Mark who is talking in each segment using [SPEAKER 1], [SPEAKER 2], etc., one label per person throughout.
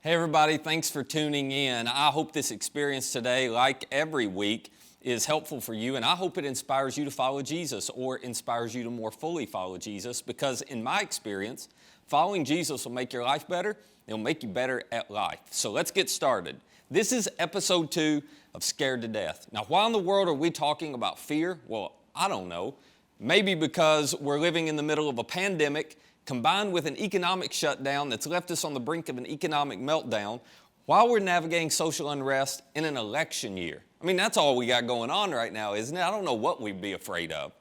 [SPEAKER 1] Hey everybody, thanks for tuning in. I hope this experience today, like every week, is helpful for you, and I hope it inspires you to follow Jesus or inspires you to more fully follow Jesus, because in my experience, following Jesus will make your life better. It'll make you better at life. So let's get started. This is episode 2 of Scared to Death. Now, why in the world are we talking about fear? Well, I don't know. Maybe because we're living in the middle of a pandemic combined with an economic shutdown that's left us on the brink of an economic meltdown while we're navigating social unrest in an election year. I mean, that's all we got going on right now, isn't it? I don't know what we'd be afraid of.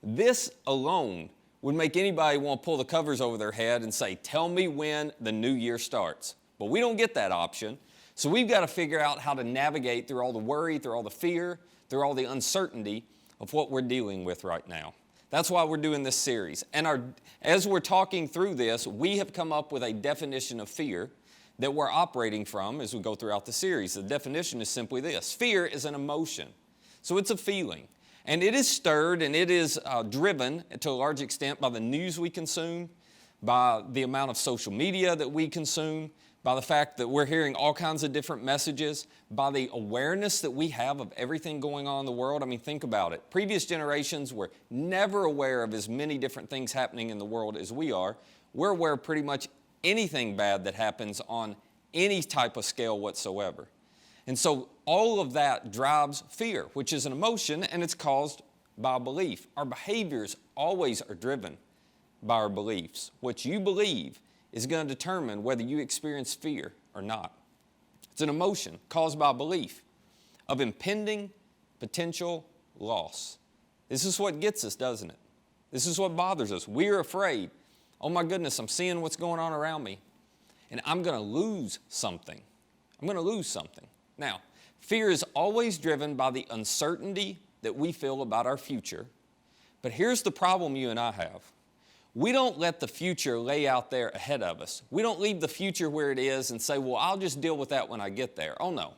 [SPEAKER 1] This alone would make anybody want to pull the covers over their head and say, tell me when the new year starts. But we don't get that option. So we've got to figure out how to navigate through all the worry, through all the fear, through all the uncertainty of what we're dealing with right now. That's why we're doing this series. And as we're talking through this, we have come up with a definition of fear that we're operating from as we go throughout the series. The definition is simply this: fear is an emotion. So it's a feeling. And it is stirred and it is driven to a large extent by the news we consume, by the amount of social media that we consume, by the fact that we're hearing all kinds of different messages, by the awareness that we have of everything going on in the world. I mean, think about it. Previous generations were never aware of as many different things happening in the world as we are. We're aware of pretty much anything bad that happens on any type of scale whatsoever. And so all of that drives fear, which is an emotion, and it's caused by belief. Our behaviors always are driven by our beliefs. What you believe is going to determine whether you experience fear or not. It's an emotion caused by belief of impending potential loss. This is what gets us, doesn't it? This is what bothers us. We're afraid. Oh my goodness, I'm seeing what's going on around me, and I'm going to lose something. I'm going to lose something. Now, fear is always driven by the uncertainty that we feel about our future. But here's the problem you and I have. We don't let the future lay out there ahead of us. We don't leave the future where it is and say, well, I'll just deal with that when I get there. Oh no.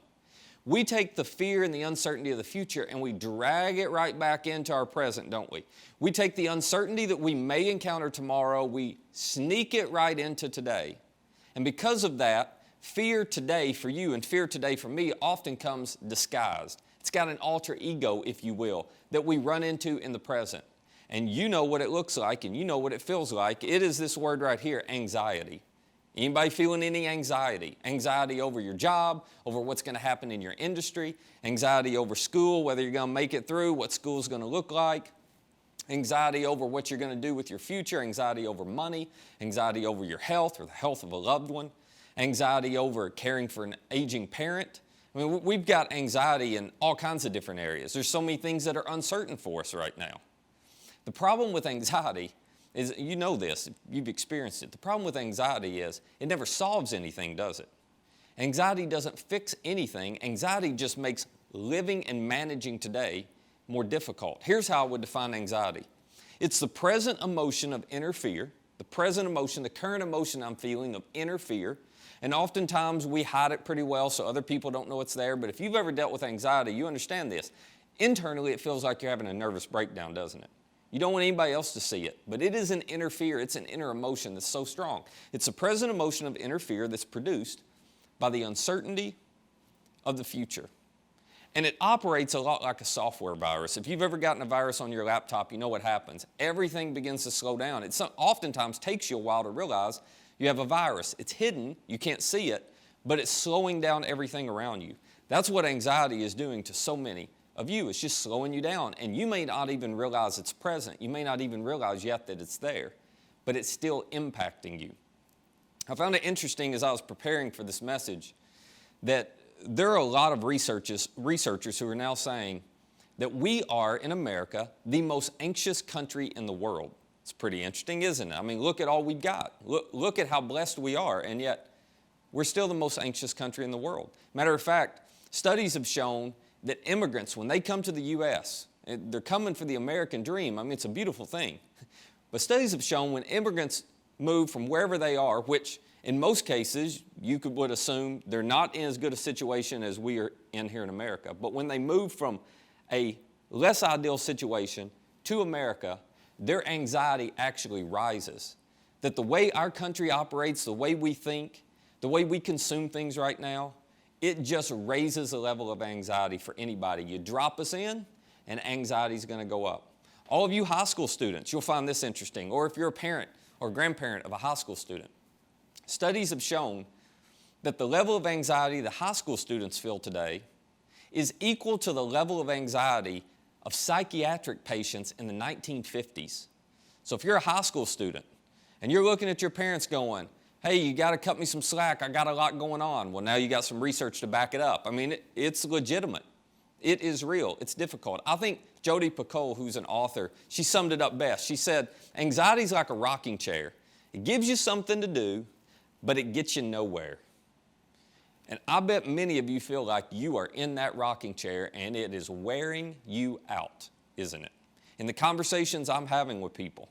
[SPEAKER 1] We take the fear and the uncertainty of the future and we drag it right back into our present, don't we? We take the uncertainty that we may encounter tomorrow, we sneak it right into today. And because of that, fear today for you and fear today for me often comes disguised. It's got an alter ego, if you will, that we run into in the present. And you know what it looks like, and you know what it feels like. It is this word right here, anxiety. Anybody feeling any anxiety? Anxiety over your job, over what's going to happen in your industry, anxiety over school, whether you're going to make it through, what school's going to look like, anxiety over what you're going to do with your future, anxiety over money, anxiety over your health or the health of a loved one, anxiety over caring for an aging parent. I mean, we've got anxiety in all kinds of different areas. There's so many things that are uncertain for us right now. The problem with anxiety is, you know this, you've experienced it. The problem with anxiety is it never solves anything, does it? Anxiety doesn't fix anything. Anxiety just makes living and managing today more difficult. Here's how I would define anxiety. It's the present emotion of inner fear, the present emotion, the current emotion I'm feeling of inner fear. And oftentimes we hide it pretty well so other people don't know it's there. But if you've ever dealt with anxiety, you understand this. Internally, it feels like you're having a nervous breakdown, doesn't it? You don't want anybody else to see it, but it is an inner fear. It's an inner emotion that's so strong. It's a present emotion of inner fear that's produced by the uncertainty of the future. And it operates a lot like a software virus. If you've ever gotten a virus on your laptop, you know what happens. Everything begins to slow down. It oftentimes takes you a while to realize you have a virus. It's hidden, you can't see it, but it's slowing down everything around you. That's what anxiety is doing to so many of you. It's just slowing you down, and you may not even realize it's present. You may not even realize yet that it's there, but it's still impacting you. I found it interesting as I was preparing for this message that there are a lot of researchers who are now saying that we are, in America, the most anxious country in the world. It's pretty interesting, isn't it? I mean, look at all we've got. Look at how blessed we are, and yet we're still the most anxious country in the world. Matter of fact, studies have shown that immigrants, when they come to the U.S., they're coming for the American dream. I mean, it's a beautiful thing. But studies have shown when immigrants move from wherever they are, which in most cases you would assume they're not in as good a situation as we are in here in America, but when they move from a less ideal situation to America, their anxiety actually rises. That the way our country operates, the way we think, the way we consume things right now, it just raises the level of anxiety for anybody. You drop us in, and anxiety is going to go up. All of you high school students, you'll find this interesting, or if you're a parent or grandparent of a high school student. Studies have shown that the level of anxiety that high school students feel today is equal to the level of anxiety of psychiatric patients in the 1950s. So if you're a high school student and you're looking at your parents going, hey, you got to cut me some slack, I got a lot going on. Well, now you got some research to back it up. I mean, it's legitimate. It is real. It's difficult. I think Jodi Picoult, who's an author, she summed it up best. She said, anxiety is like a rocking chair. It gives you something to do, but it gets you nowhere. And I bet many of you feel like you are in that rocking chair and it is wearing you out, isn't it? In the conversations I'm having with people,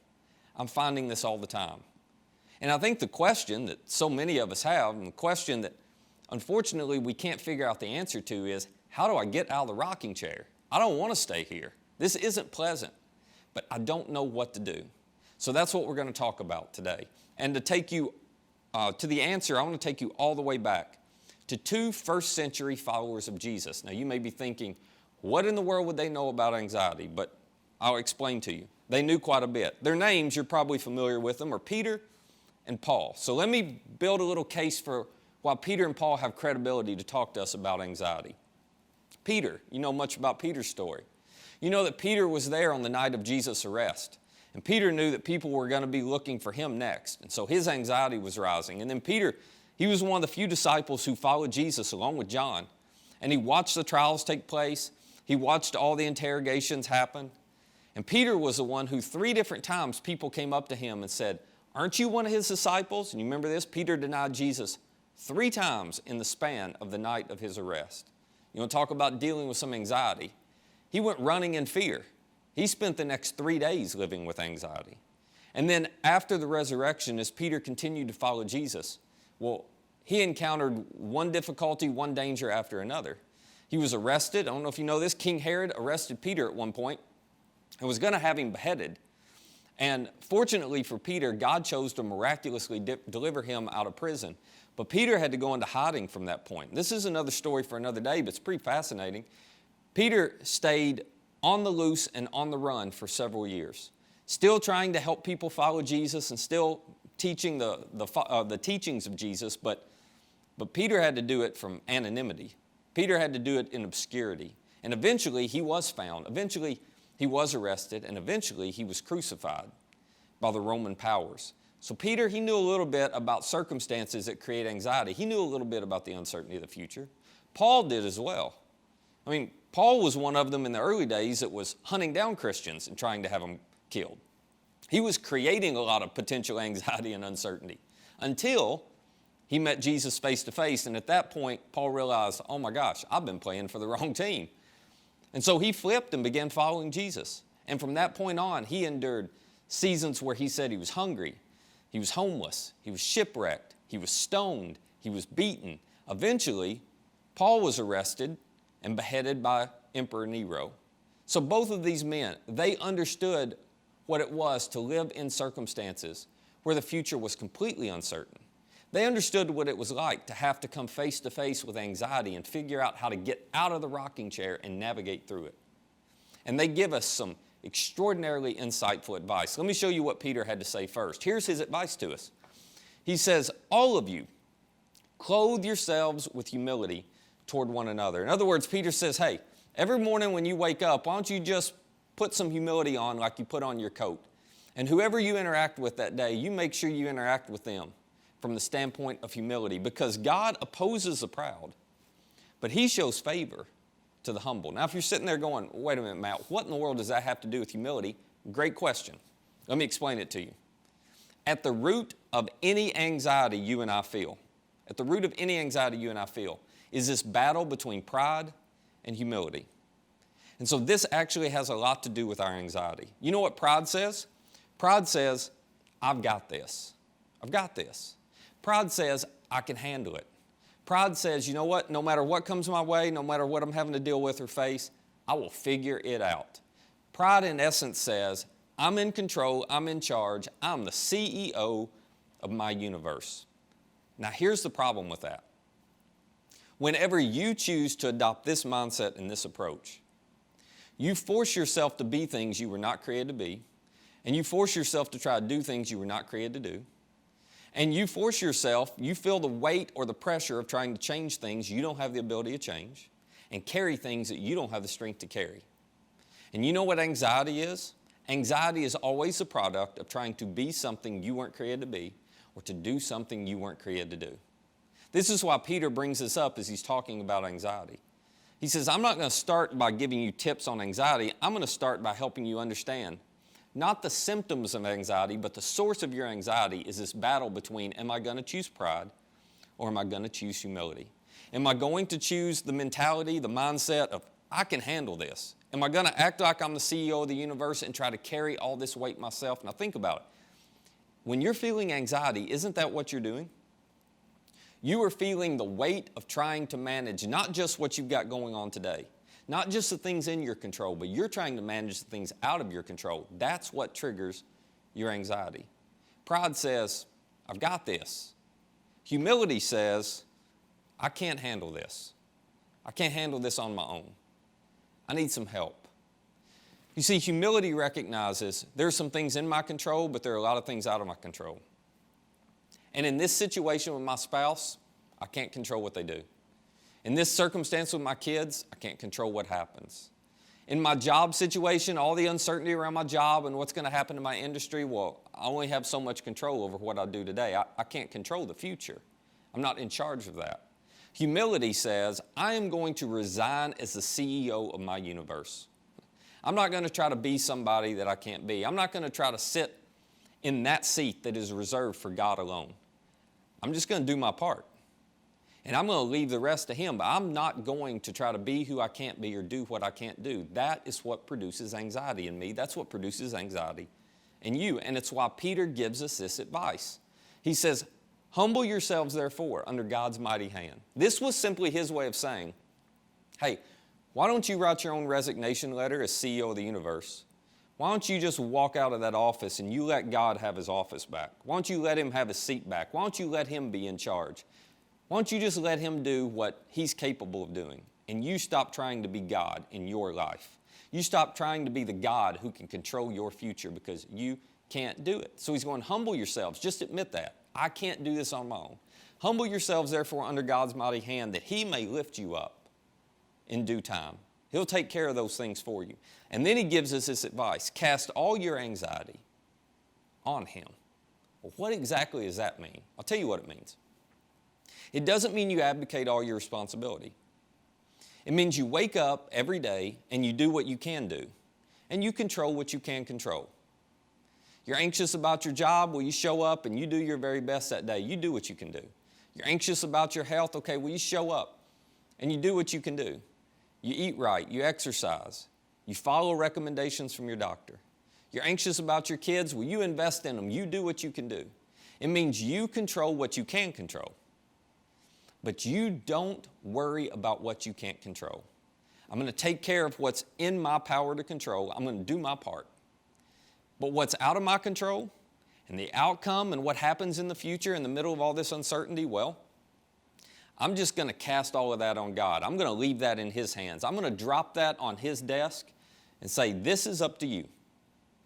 [SPEAKER 1] I'm finding this all the time. And I think the question that so many of us have, and the question that unfortunately we can't figure out the answer to is, how do I get out of the rocking chair? I don't want to stay here. This isn't pleasant, but I don't know what to do. So that's what we're going to talk about today. And to take you to the answer, I want to take you all the way back to 2 first-century followers of Jesus. Now, you may be thinking, what in the world would they know about anxiety? But I'll explain to you. They knew quite a bit. Their names, you're probably familiar with them, are Peter and Paul. So let me build a little case for why Peter and Paul have credibility to talk to us about anxiety. Peter, you know much about Peter's story. You know that Peter was there on the night of Jesus' arrest. And Peter knew that people were going to be looking for him next. And so his anxiety was rising. And then Peter, he was one of the few disciples who followed Jesus along with John. And he watched the trials take place. He watched all the interrogations happen. And Peter was the one who 3 different times people came up to him and said, aren't you one of his disciples? And you remember this? Peter denied Jesus 3 times in the span of the night of his arrest. You want to talk about dealing with some anxiety? He went running in fear. He spent the next 3 days living with anxiety. And then after the resurrection, as Peter continued to follow Jesus, well, he encountered one difficulty, one danger after another. He was arrested. I don't know if you know this. King Herod arrested Peter at one point and was going to have him beheaded. And fortunately for Peter, God chose to miraculously deliver him out of prison. But Peter had to go into hiding from that point. This is another story for another day, but it's pretty fascinating. Peter stayed on the loose and on the run for several years, still trying to help people follow Jesus and still teaching the teachings of Jesus, but Peter had to do it from anonymity. Peter had to do it in obscurity. And eventually he was found. Eventually he was arrested, and eventually he was crucified by the Roman powers. So Peter, he knew a little bit about circumstances that create anxiety. He knew a little bit about the uncertainty of the future. Paul did as well. I mean, Paul was one of them in the early days that was hunting down Christians and trying to have them killed. He was creating a lot of potential anxiety and uncertainty until he met Jesus face to face. And at that point, Paul realized, oh my gosh, I've been playing for the wrong team. And so he flipped and began following Jesus. And from that point on, he endured seasons where he said he was hungry, he was homeless, he was shipwrecked, he was stoned, he was beaten. Eventually, Paul was arrested and beheaded by Emperor Nero. So both of these men, they understood what it was to live in circumstances where the future was completely uncertain. They understood what it was like to have to come face to face with anxiety and figure out how to get out of the rocking chair and navigate through it. And they give us some extraordinarily insightful advice. Let me show you what Peter had to say first. Here's his advice to us. He says, all of you, clothe yourselves with humility toward one another. In other words, Peter says, hey, every morning when you wake up, why don't you just put some humility on like you put on your coat? And whoever you interact with that day, you make sure you interact with them from the standpoint of humility, because God opposes the proud, but he shows favor to the humble. Now, if you're sitting there going, wait a minute, Matt, what in the world does that have to do with humility? Great question. Let me explain it to you. At the root of any anxiety you and I feel, is this battle between pride and humility. And so this actually has a lot to do with our anxiety. You know what pride says? Pride says, I've got this. I've got this. Pride says, I can handle it. Pride says, you know what? No matter what comes my way, no matter what I'm having to deal with or face, I will figure it out. Pride, in essence, says, I'm in control, I'm in charge, I'm the CEO of my universe. Now, here's the problem with that. Whenever you choose to adopt this mindset and this approach, you force yourself to be things you were not created to be, and you force yourself to try to do things you were not created to do, and you force yourself, you feel the weight or the pressure of trying to change things you don't have the ability to change, and carry things that you don't have the strength to carry. And you know what anxiety is? Anxiety is always the product of trying to be something you weren't created to be, or to do something you weren't created to do. This is why Peter brings this up as he's talking about anxiety. He says, I'm not going to start by giving you tips on anxiety. I'm going to start by helping you understand not the symptoms of anxiety, but the source of your anxiety is this battle between, am I going to choose pride or am I going to choose humility? Am I going to choose the mentality, the mindset of, I can handle this? Am I going to act like I'm the CEO of the universe and try to carry all this weight myself? Now think about it. When you're feeling anxiety, isn't that what you're doing? You are feeling the weight of trying to manage not just what you've got going on today, not just the things in your control, but you're trying to manage the things out of your control. That's what triggers your anxiety. Pride says, I've got this. Humility says, I can't handle this. I can't handle this on my own. I need some help. You see, humility recognizes there are some things in my control, but there are a lot of things out of my control. And in this situation with my spouse, I can't control what they do. In this circumstance with my kids, I can't control what happens. In my job situation, all the uncertainty around my job and what's going to happen to my industry, well, I only have so much control over what I do today. I can't control the future. I'm not in charge of that. Humility says, I am going to resign as the CEO of my universe. I'm not going to try to be somebody that I can't be. I'm not going to try to sit in that seat that is reserved for God alone. I'm just going to do my part. And I'm going to leave the rest to Him, but I'm not going to try to be who I can't be or do what I can't do. That is what produces anxiety in me. That's what produces anxiety in you. And it's why Peter gives us this advice. He says, humble yourselves, therefore, under God's mighty hand. This was simply his way of saying, hey, why don't you write your own resignation letter as CEO of the universe? Why don't you just walk out of that office and you let God have His office back? Why don't you let Him have His seat back? Why don't you let Him be in charge? Why don't you just let Him do what He's capable of doing? And you stop trying to be God in your life. You stop trying to be the God who can control your future because you can't do it. So he's going, humble yourselves. Just admit that. I can't do this on my own. Humble yourselves, therefore, under God's mighty hand, that He may lift you up in due time. He'll take care of those things for you. And then he gives us this advice. Cast all your anxiety on Him. Well, what exactly does that mean? I'll tell you what it means. It doesn't mean you abdicate all your responsibility. It means you wake up every day and you do what you can do. And you control what you can control. You're anxious about your job, well, you show up and you do your very best that day. You do what you can do. You're anxious about your health, okay, well, you show up and you do what you can do. You eat right, you exercise, you follow recommendations from your doctor. You're anxious about your kids, well, you invest in them, you do what you can do. It means you control what you can control. But you don't worry about what you can't control. I'm going to take care of what's in my power to control. I'm going to do my part. But what's out of my control and the outcome and what happens in the future in the middle of all this uncertainty, well, I'm just going to cast all of that on God. I'm going to leave that in His hands. I'm going to drop that on His desk and say, this is up to you.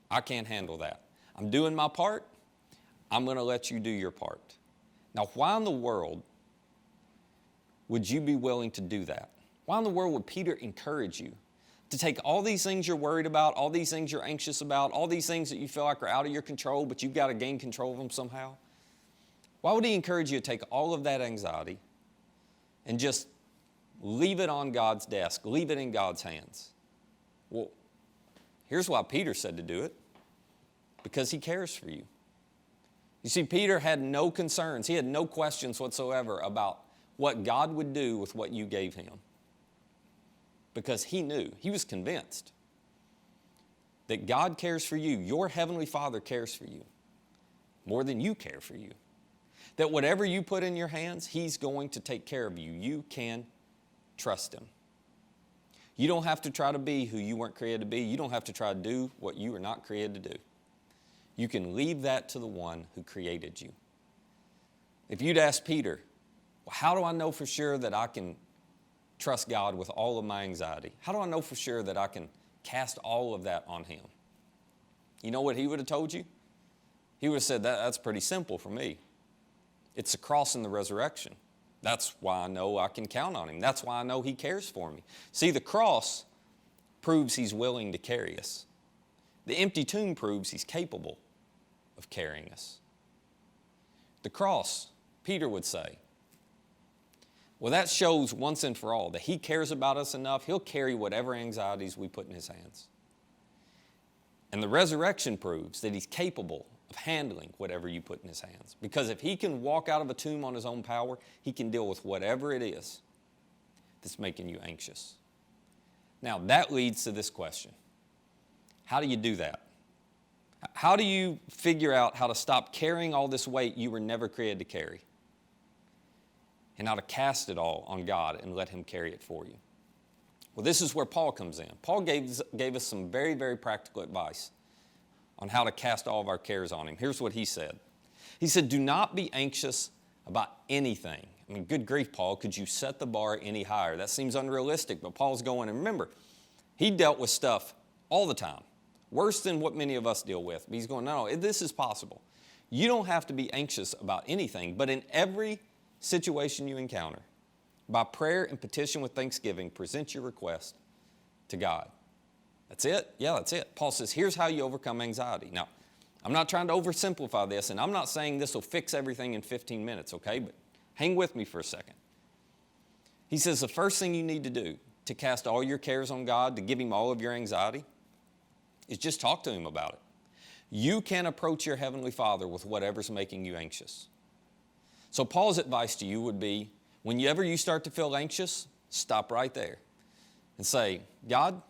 [SPEAKER 1] I can't handle that. I'm doing my part. I'm going to let you do your part. Now, why in the world would you be willing to do that? Why in the world would Peter encourage you to take all these things you're worried about, all these things you're anxious about, all these things that you feel like are out of your control, but you've got to gain control of them somehow? Why would he encourage you to take all of that anxiety and just leave it on God's desk, leave it in God's hands? Well, here's why Peter said to do it. Because he cares for you. You see, Peter had no concerns. He had no questions whatsoever about what God would do with what you gave him. Because he knew, he was convinced that God cares for you. Your Heavenly Father cares for you more than you care for you. That whatever you put in your hands, He's going to take care of you. You can trust Him. You don't have to try to be who you weren't created to be. You don't have to try to do what you were not created to do. You can leave that to the one who created you. If you'd ask Peter, well, how do I know for sure that I can trust God with all of my anxiety? How do I know for sure that I can cast all of that on him? You know what he would have told you? He would have said, that's pretty simple for me. It's the cross and the resurrection. That's why I know I can count on him. That's why I know he cares for me. See, the cross proves he's willing to carry us. The empty tomb proves he's capable of carrying us. The cross, Peter would say, well, that shows once and for all that he cares about us enough, he'll carry whatever anxieties we put in his hands. And the resurrection proves that he's capable of handling whatever you put in his hands. Because if he can walk out of a tomb on his own power, he can deal with whatever it is that's making you anxious. Now, that leads to this question. How do you do that? How do you figure out how to stop carrying all this weight you were never created to carry? And how to cast it all on God and let him carry it for you? Well, this is where Paul comes in. Paul gave us some very, very practical advice on how to cast all of our cares on him. Here's what he said. He said, do not be anxious about anything. I mean, good grief, Paul, could you set the bar any higher? That seems unrealistic, but Paul's going, and remember, he dealt with stuff all the time, worse than what many of us deal with. But he's going, no, this is possible. You don't have to be anxious about anything, but in every situation you encounter, by prayer and petition with thanksgiving, present your request to God. That's it? Yeah, that's it. Paul says, here's how you overcome anxiety. Now, I'm not trying to oversimplify this, and I'm not saying this will fix everything in 15 minutes, okay? But hang with me for a second. He says the first thing you need to do to cast all your cares on God, to give him all of your anxiety, is just talk to him about it. You can approach your Heavenly Father with whatever's making you anxious. So Paul's advice to you would be, whenever you start to feel anxious, stop right there and say, God,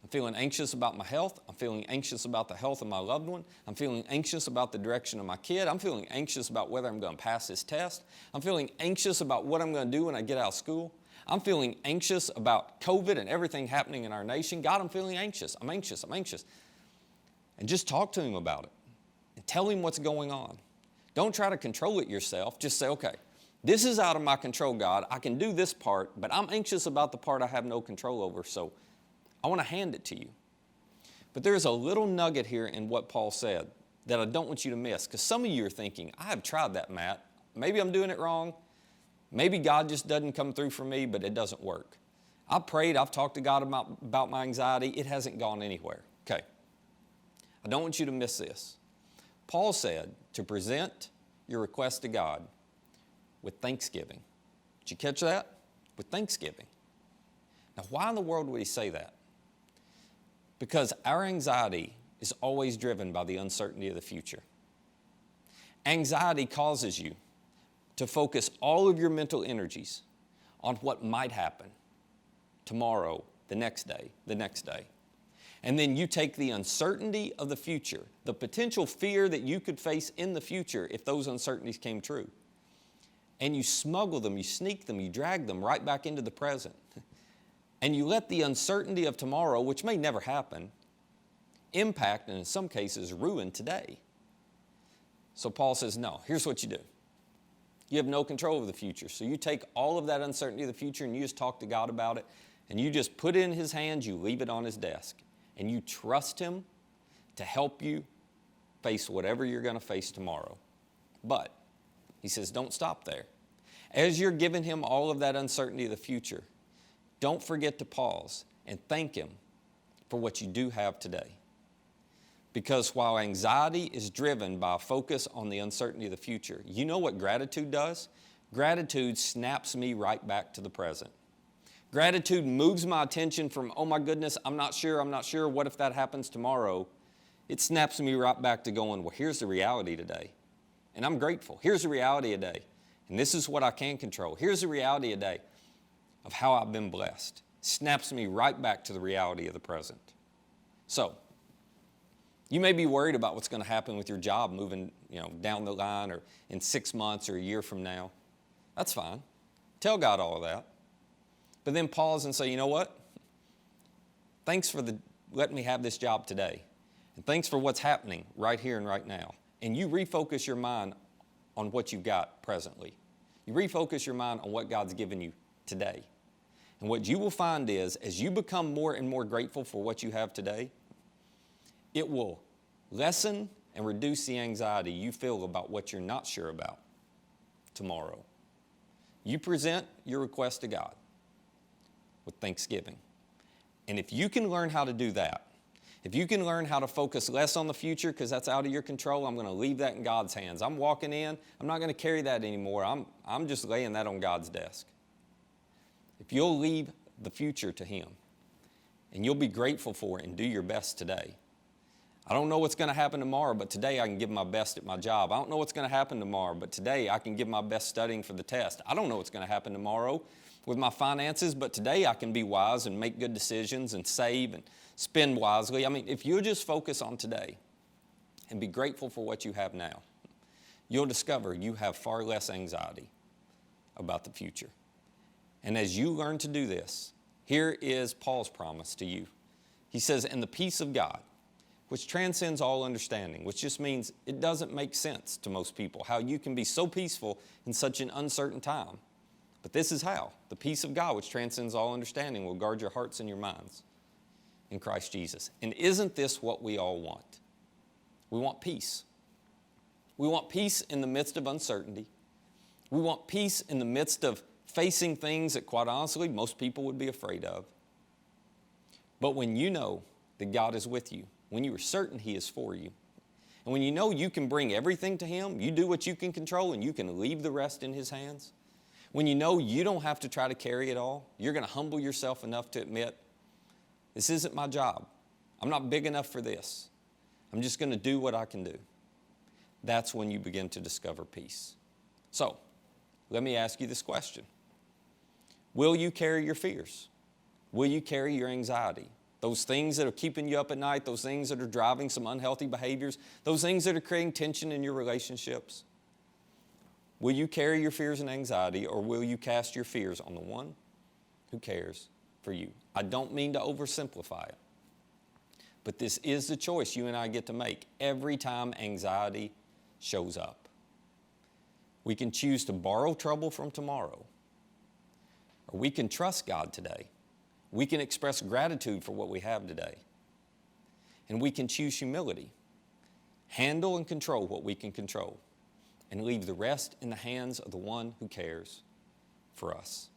[SPEAKER 1] I'm feeling anxious about my health. I'm feeling anxious about the health of my loved one. I'm feeling anxious about the direction of my kid. I'm feeling anxious about whether I'm going to pass this test. I'm feeling anxious about what I'm going to do when I get out of school. I'm feeling anxious about COVID and everything happening in our nation. God, I'm feeling anxious. I'm anxious. I'm anxious. And just talk to him about it and tell him what's going on. Don't try to control it yourself. Just say, okay, this is out of my control, God. I can do this part, but I'm anxious about the part I have no control over, so I want to hand it to you. But there's a little nugget here in what Paul said that I don't want you to miss, because some of you are thinking, I have tried that, Matt. Maybe I'm doing it wrong. Maybe God just doesn't come through for me, but it doesn't work. I've prayed. I've talked to God about my anxiety. It hasn't gone anywhere. Okay. I don't want you to miss this. Paul said to present your request to God with thanksgiving. Did you catch that? With thanksgiving. Now, why in the world would he say that? Because our anxiety is always driven by the uncertainty of the future. Anxiety causes you to focus all of your mental energies on what might happen tomorrow, the next day, the next day. And then you take the uncertainty of the future, the potential fear that you could face in the future if those uncertainties came true, and you smuggle them, you sneak them, you drag them right back into the present. And you let the uncertainty of tomorrow, which may never happen, impact and in some cases ruin today. So Paul says, no, here's what you do. You have no control over the future. So you take all of that uncertainty of the future and you just talk to God about it, and you just put it in his hands, you leave it on his desk, and you trust him to help you face whatever you're going to face tomorrow. But he says, don't stop there. As you're giving him all of that uncertainty of the future, don't forget to pause and thank him for what you do have today. Because while anxiety is driven by a focus on the uncertainty of the future, you know what gratitude does? Gratitude snaps me right back to the present. Gratitude moves my attention from, oh my goodness, I'm not sure, what if that happens tomorrow? It snaps me right back to going, well, here's the reality today. And I'm grateful. Here's the reality today. And this is what I can control. Here's the reality today of how I've been blessed. Snaps me right back to the reality of the present. So, you may be worried about what's going to happen with your job moving, down the line or in 6 months or a year from now. That's fine. Tell God all of that. But then pause and say, you know what? Thanks for letting me have this job today. And thanks for what's happening right here and right now. And you refocus your mind on what you've got presently. You refocus your mind on what God's given you today. And what you will find is, as you become more and more grateful for what you have today, it will lessen and reduce the anxiety you feel about what you're not sure about tomorrow. You present your request to God with thanksgiving. And if you can learn how to do that, if you can learn how to focus less on the future because that's out of your control, I'm going to leave that in God's hands. I'm walking in, I'm not going to carry that anymore. I'm just laying that on God's desk. If you'll leave the future to Him and you'll be grateful for it and do your best today. I don't know what's going to happen tomorrow, but today I can give my best at my job. I don't know what's going to happen tomorrow, but today I can give my best studying for the test. I don't know what's going to happen tomorrow with my finances, but today I can be wise and make good decisions and save and spend wisely. I mean, if you just focus on today and be grateful for what you have now, you'll discover you have far less anxiety about the future. And as you learn to do this, here is Paul's promise to you. He says, "And the peace of God, which transcends all understanding," which just means it doesn't make sense to most people how you can be so peaceful in such an uncertain time. But this is how. The peace of God, which transcends all understanding, will guard your hearts and your minds in Christ Jesus. And isn't this what we all want? We want peace. We want peace in the midst of uncertainty. We want peace in the midst of facing things that, quite honestly, most people would be afraid of. But when you know that God is with you, when you are certain He is for you, and when you know you can bring everything to Him, you do what you can control and you can leave the rest in His hands, when you know you don't have to try to carry it all, you're going to humble yourself enough to admit, this isn't my job. I'm not big enough for this. I'm just going to do what I can do. That's when you begin to discover peace. So, let me ask you this question. Will you carry your fears? Will you carry your anxiety? Those things that are keeping you up at night, those things that are driving some unhealthy behaviors, those things that are creating tension in your relationships. Will you carry your fears and anxiety, or will you cast your fears on the one who cares for you? I don't mean to oversimplify it, but this is the choice you and I get to make every time anxiety shows up. We can choose to borrow trouble from tomorrow, or we can trust God today. We can express gratitude for what we have today. And we can choose humility, handle and control what we can control, and leave the rest in the hands of the one who cares for us.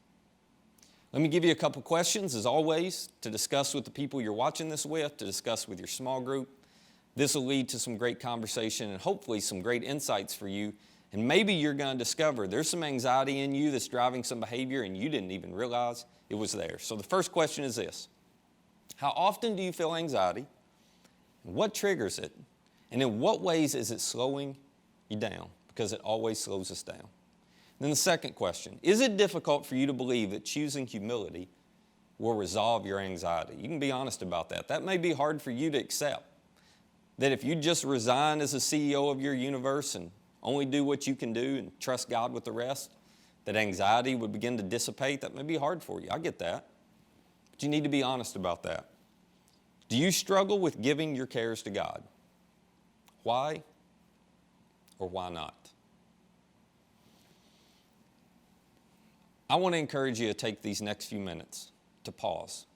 [SPEAKER 1] Let me give you a couple questions, as always, to discuss with the people you're watching this with, to discuss with your small group. This will lead to some great conversation and hopefully some great insights for you. And maybe you're going to discover there's some anxiety in you that's driving some behavior and you didn't even realize it was there. So the first question is this. How often do you feel anxiety? What triggers it? And in what ways is it slowing you down? Because it always slows us down. Then the second question, is it difficult for you to believe that choosing humility will resolve your anxiety? You can be honest about that. That may be hard for you to accept. That if you just resign as a CEO of your universe and only do what you can do and trust God with the rest, that anxiety would begin to dissipate. That may be hard for you. I get that. But you need to be honest about that. Do you struggle with giving your cares to God? Why or why not? I want to encourage you to take these next few minutes to pause,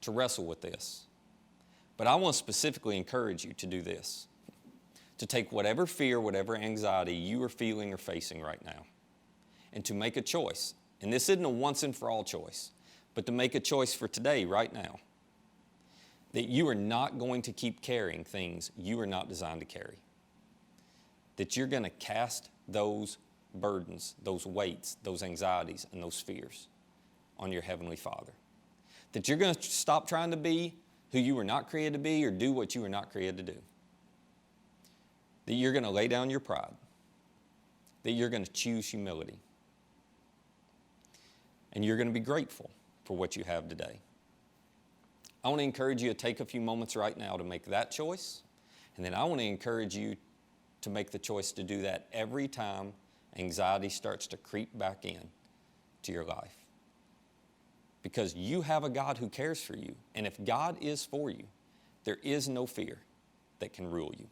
[SPEAKER 1] to wrestle with this. But I want to specifically encourage you to do this, to take whatever fear, whatever anxiety you are feeling or facing right now, and to make a choice. And this isn't a once and for all choice, but to make a choice for today, right now, that you are not going to keep carrying things you are not designed to carry. That you're going to cast those burdens, those weights, those anxieties, and those fears on your Heavenly Father. That you're going to stop trying to be who you were not created to be or do what you were not created to do. That you're going to lay down your pride. That you're going to choose humility. And you're going to be grateful for what you have today. I want to encourage you to take a few moments right now to make that choice. And then I want to encourage you to make the choice to do that every time anxiety starts to creep back in to your life. Because you have a God who cares for you. And if God is for you, there is no fear that can rule you.